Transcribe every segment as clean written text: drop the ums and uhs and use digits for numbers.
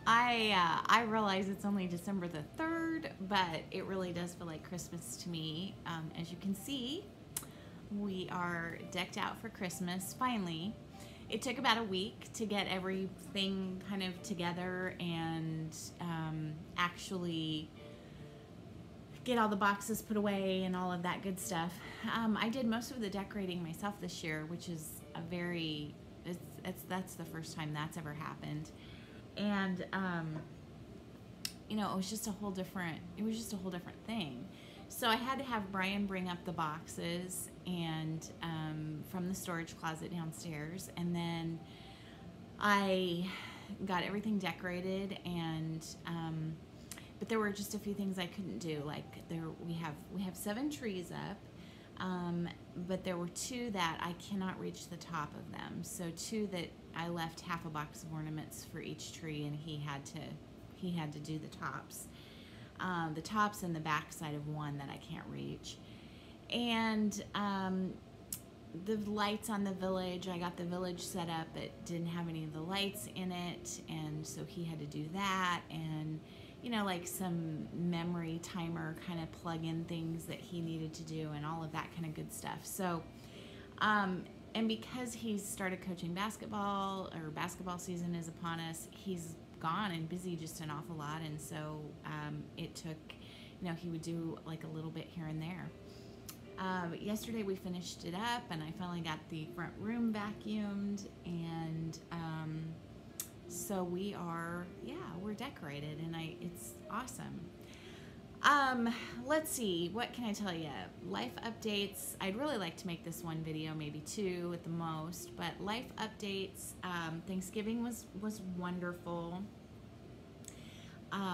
I realize it's only December the 3rd, but it really does feel like Christmas to me. As you can see, we are decked out for Christmas, finally. It took about a week to get everything kind of together and actually get all the boxes put away and all of that good stuff. I did most of the decorating myself this year, which is a very, that's the first time that's ever happened. And you know, it was just a whole different thing. So I had to have Brian bring up the boxes and from the storage closet downstairs, and then I got everything decorated, and but there were just a few things I couldn't do. Like we have 7 trees up, but there were 2 that I cannot reach the top of them. So 2 that I left half a box of ornaments for each tree, and he had to do the tops. The tops and the back side of one that I can't reach. And the lights on the village, I got the village set up, it didn't have any of the lights in it, and so he had to do that, and you know, like some memory timer kind of plug-in things that he needed to do, and all of that kind of good stuff. So and because he's started coaching basketball, or basketball season is upon us, he's gone and busy just an awful lot, and so it took, you know, he would do like a little bit here and there. Yesterday we finished it up, and I finally got the front room vacuumed, and so we are, yeah, we're decorated, and it's awesome. Let's see, what can I tell you? Life updates. I'd really like to make this one video, maybe 2 at the most, but life updates. Thanksgiving was wonderful.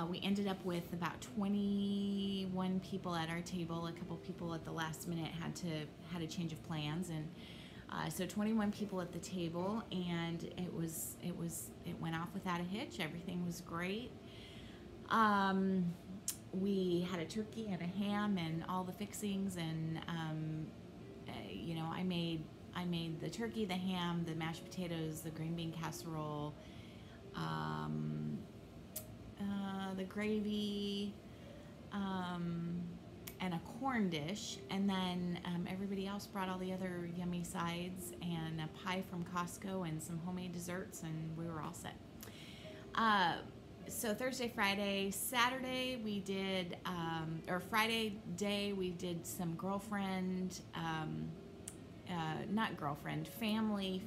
We ended up with about 21 people at our table. A couple people at the last minute had a change of plans, and so 21 people at the table, and it went off without a hitch. Everything was great. We had a turkey and a ham and all the fixings, and you know, I made the turkey, the ham, the mashed potatoes, the green bean casserole, the gravy, and a corn dish, and then everybody else brought all the other yummy sides, and a pie from Costco, and some homemade desserts, and we were all set. So Thursday, Friday, Saturday we did, or Friday day we did some girlfriend, not girlfriend, family,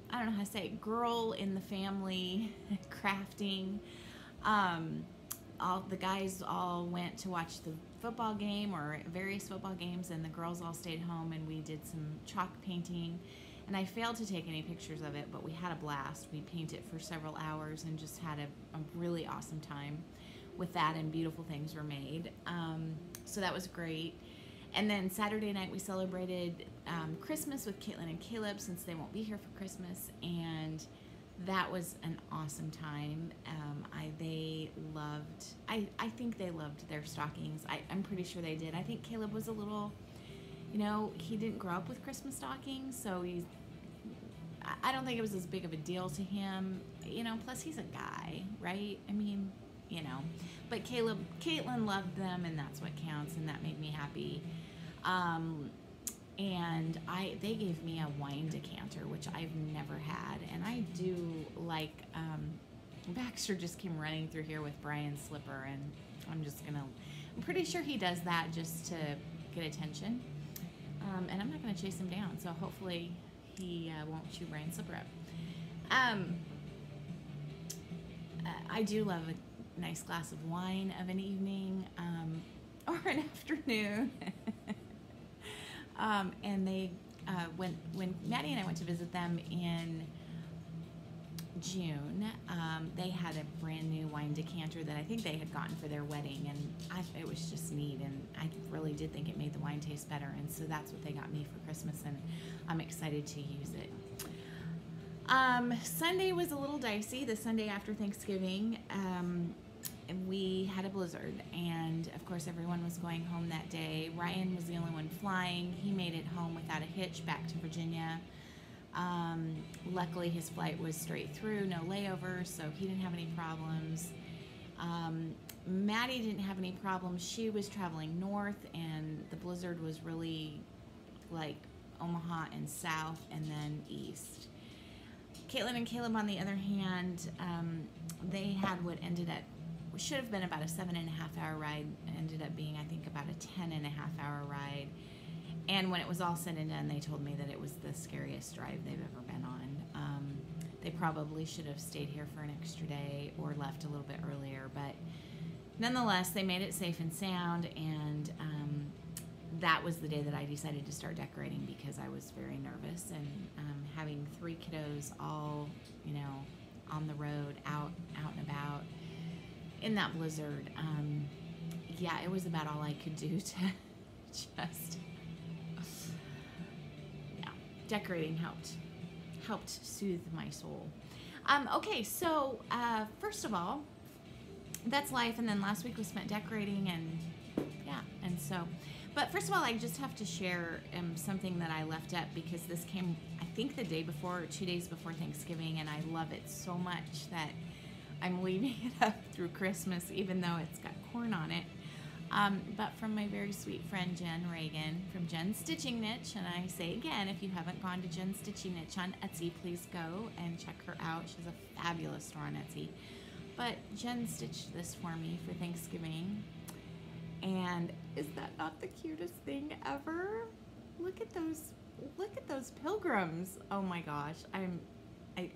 I don't know how to say it, girl in the family crafting. All the guys all went to watch the football game, or various football games, and the girls all stayed home, and we did some chalk painting. And I failed to take any pictures of it, but we had a blast. We painted for several hours and just had a really awesome time with that, and beautiful things were made. So that was great. And then Saturday night we celebrated Christmas with Caitlin and Caleb, since they won't be here for Christmas, and that was an awesome time. They loved, I think they loved their stockings. I'm pretty sure they did. I think Caleb was a little, you know, he didn't grow up with Christmas stockings, so I don't think it was as big of a deal to him, you know, plus he's a guy, right? I mean, you know, but Caitlin loved them, and that's what counts, and that made me happy. And they gave me a wine decanter, which I've never had, and I do like, Baxter just came running through here with Brian's slipper, and I'm pretty sure he does that just to get attention, and I'm not going to chase him down, so hopefully he won't chew Brian's slipper up. I do love a nice glass of wine of an evening, or an afternoon. And they, when Maddie and I went to visit them in June, they had a brand new wine decanter that I think they had gotten for their wedding, and it was just neat, and I really did think it made the wine taste better, and so that's what they got me for Christmas, and I'm excited to use it. Sunday was a little dicey, the Sunday after Thanksgiving. We had a blizzard, and of course everyone was going home that day. Ryan was the only one flying. He made it home without a hitch back to Virginia. Luckily, his flight was straight through, no layovers, so he didn't have any problems. Maddie didn't have any problems. She was traveling north, and the blizzard was really like Omaha and south, and then east. Caitlin and Caleb, on the other hand, they had what should have been about a 7.5-hour ride, ended up being, I think, about a 10.5-hour ride. And when it was all said and done, they told me that it was the scariest drive they've ever been on. They probably should have stayed here for an extra day or left a little bit earlier, but nonetheless, they made it safe and sound, and that was the day that I decided to start decorating because I was very nervous, and having 3 kiddos all, you know, on the road, out and about in that blizzard, yeah, it was about all I could do to just, yeah, decorating helped soothe my soul. Okay, so first of all, that's life, and then last week was spent decorating, and yeah, and so, but first of all, I just have to share something that I left up because this came, I think, the day before or 2 days before Thanksgiving, and I love it so much that I'm leaving it up through Christmas, even though it's got corn on it. But from my very sweet friend Jen Reagan from Jen's Stitching Niche, and I say again, if you haven't gone to Jen's Stitching Niche on Etsy, please go and check her out. She has a fabulous store on Etsy. But Jen stitched this for me for Thanksgiving, and is that not the cutest thing ever? Look at those pilgrims. Oh my gosh, I'm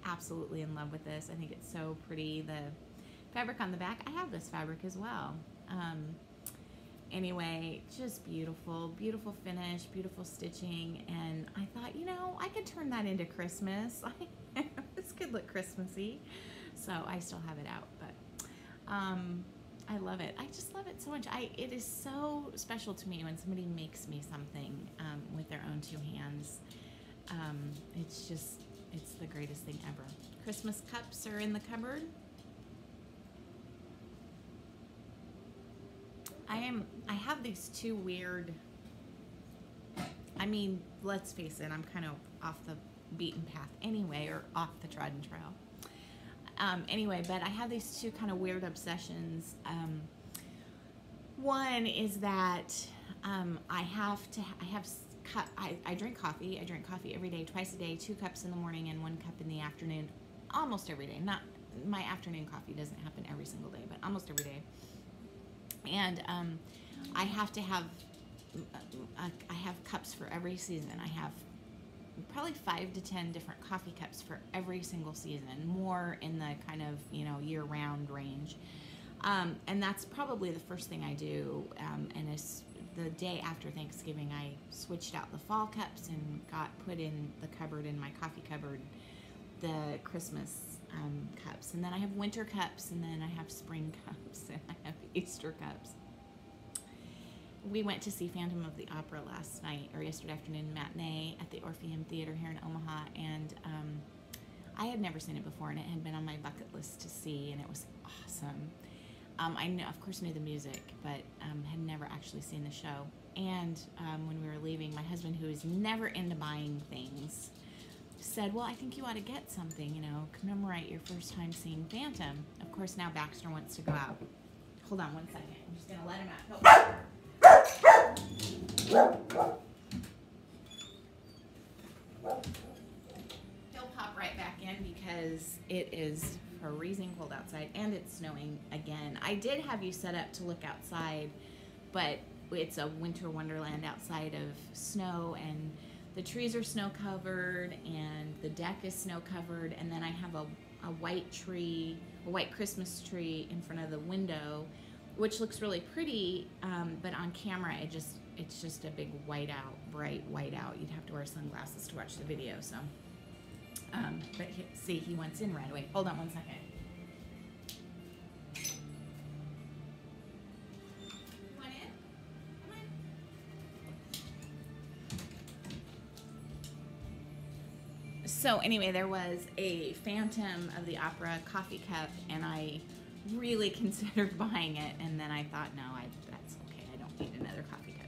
absolutely in love with this. I think it's so pretty. The fabric on the back, I have this fabric as well. Anyway, just beautiful, beautiful finish, beautiful stitching, and I thought, you know, I could turn that into Christmas. This could look Christmassy, so I still have it out, but I love it. I just love it so much. It is so special to me when somebody makes me something with their own 2 hands. It's the greatest thing ever. Christmas cups are in the cupboard. I have these 2 weird, I mean, let's face it, I'm kind of off the beaten path anyway, or off the Trodden trail. Anyway, but I have these 2 kind of weird obsessions. One is that I drink coffee. I drink coffee every day, twice a day, 2 cups in the morning and 1 cup in the afternoon, almost every day. Not my afternoon coffee doesn't happen every single day, but almost every day. And I have to have I have cups for every season. I have probably 5 to 10 different coffee cups for every single season, more in the kind of, you know, year-round range. And that's probably the first thing I do. And it's the day after Thanksgiving, I switched out the fall cups and put in the cupboard, in my coffee cupboard, the Christmas cups. And then I have winter cups, and then I have spring cups, and I have Easter cups. We went to see Phantom of the Opera last night, or yesterday afternoon, matinee at the Orpheum Theater here in Omaha, and I had never seen it before, and it had been on my bucket list to see, and it was awesome. I know, of course, knew the music, but had never actually seen the show. And when we were leaving, my husband, who is never into buying things, said, well, I think you ought to get something, you know, commemorate your first time seeing Phantom. Of course, now Baxter wants to go out. Hold on one second. I'm just going to let him out. Oh. He'll pop right back in because it is freezing cold outside and it's snowing again. I did have you set up to look outside, but it's a winter wonderland outside of snow, and the trees are snow covered and the deck is snow covered, and then I have a white tree, a white Christmas tree in front of the window, which looks really pretty, but on camera it's just a big white out, bright white out. You'd have to wear sunglasses to watch the video. So, but see, he wants in right away. Hold on one second. You want in? Come on. So anyway, there was a Phantom of the Opera coffee cup, and I really considered buying it, and then I thought, no, that's okay. I don't need another coffee cup.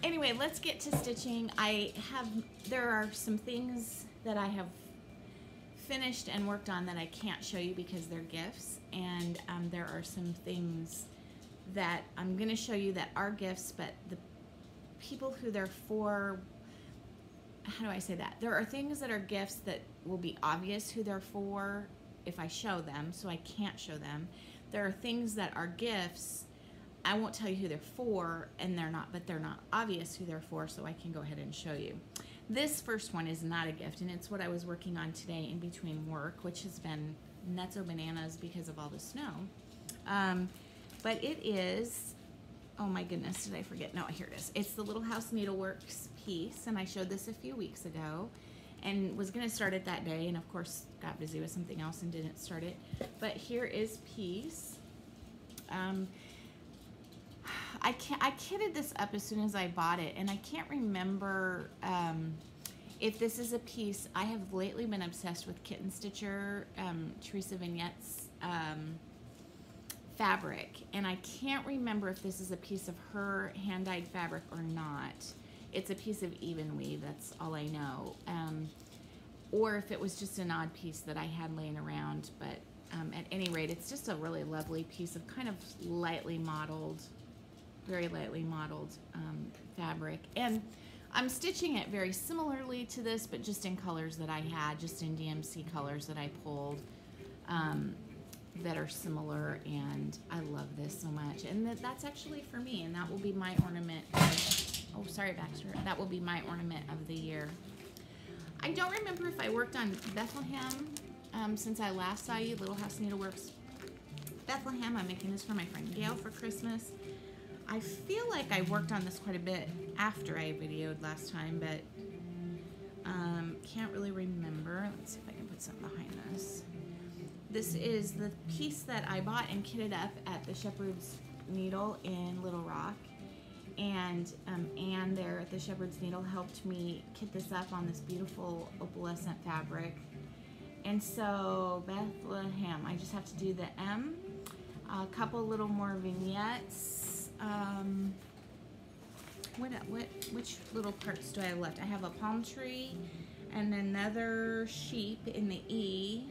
Anyway, let's get to stitching. There are some things that I have finished and worked on that I can't show you because they're gifts, and there are some things that I'm going to show you that are gifts, but the people who they're for, how do I say that? There are things that are gifts that will be obvious who they're for if I show them, so I can't show them. There are things that are gifts, I won't tell you who they're for, and they're not obvious who they're for, so I can go ahead and show you. This first one is not a gift, and it's what I was working on today in between work, which has been nutso bananas because of all the snow. But it is, oh my goodness, did I forget? No, here it is. It's the Little House Needleworks piece, and I showed this a few weeks ago and was going to start it that day, and of course got busy with something else and didn't start it. But here is piece. I kitted this up as soon as I bought it, and I can't remember if this is a piece. I have lately been obsessed with Kitten Stitcher, Teresa Vignette's fabric, and I can't remember if this is a piece of her hand-dyed fabric or not. It's a piece of even weave, that's all I know. Or if it was just an odd piece that I had laying around, but at any rate, it's just a really lovely piece of kind of lightly modeled, very lightly modeled fabric. And I'm stitching it very similarly to this, but just in colors that I had, just in DMC colors that I pulled that are similar, and I love this so much. And that's actually for me, and that will be my ornament. Oh, sorry, Baxter. That will be my ornament of the year. I don't remember if I worked on Bethlehem since I last saw you, Little House Needleworks Bethlehem. I'm making this for my friend Gail for Christmas. I feel like I worked on this quite a bit after I videoed last time, but can't really remember. Let's see if I can put something behind this. This is the piece that I bought and kitted up at the Shepherd's Needle in Little Rock. And Anne there at the Shepherd's Needle helped me kit this up on this beautiful opalescent fabric. And so Bethlehem, I just have to do the M, a couple little more vignettes. Which little parts do I have left? I have a palm tree and another sheep in the E,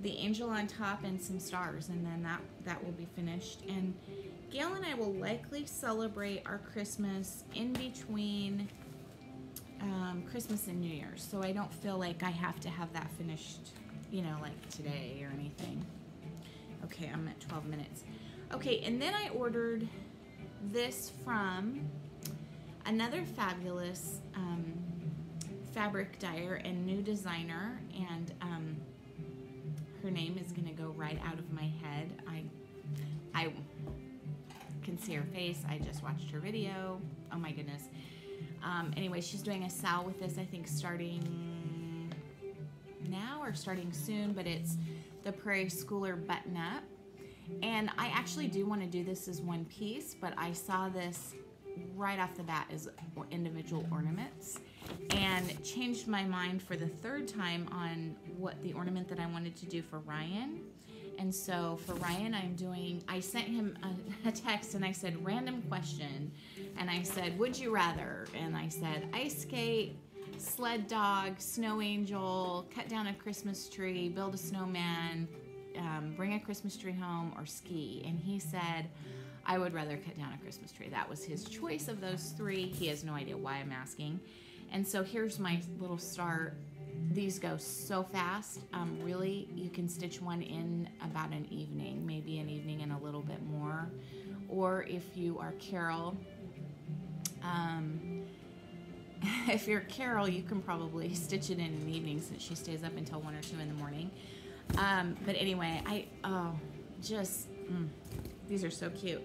the angel on top, and some stars, and then that will be finished. And Gail and I will likely celebrate our Christmas in between Christmas and New Year's, so I don't feel like I have to have that finished, you know, like today or anything. Okay, I'm at 12 minutes. Okay, and then I ordered this from another fabulous fabric dyer and new designer, and her name is gonna go right out of my head. I can see her face. I just watched her video. Oh my goodness. Anyway, she's doing a sal with this, I think starting now or starting soon, but it's the Prairie Schooler button up. And I actually do want to do this as one piece, but I saw this right off the bat as individual ornaments and changed my mind for the third time on what the ornament that I wanted to do for Ryan. And so for Ryan, I sent him a text and I said, random question. And I said, would you rather? And I said, ice skate, sled dog, snow angel, cut down a Christmas tree, build a snowman, bring a Christmas tree home, or ski. And he said, I would rather cut down a Christmas tree. That was his choice of those three. He has no idea why I'm asking. And so here's my little start. These go so fast. Really, you can stitch one in about an evening, maybe an evening and a little bit more. Or if you are Carol, if you're Carol, you can probably stitch it in an evening since she stays up until 1 or 2 in the morning. But anyway, these are so cute.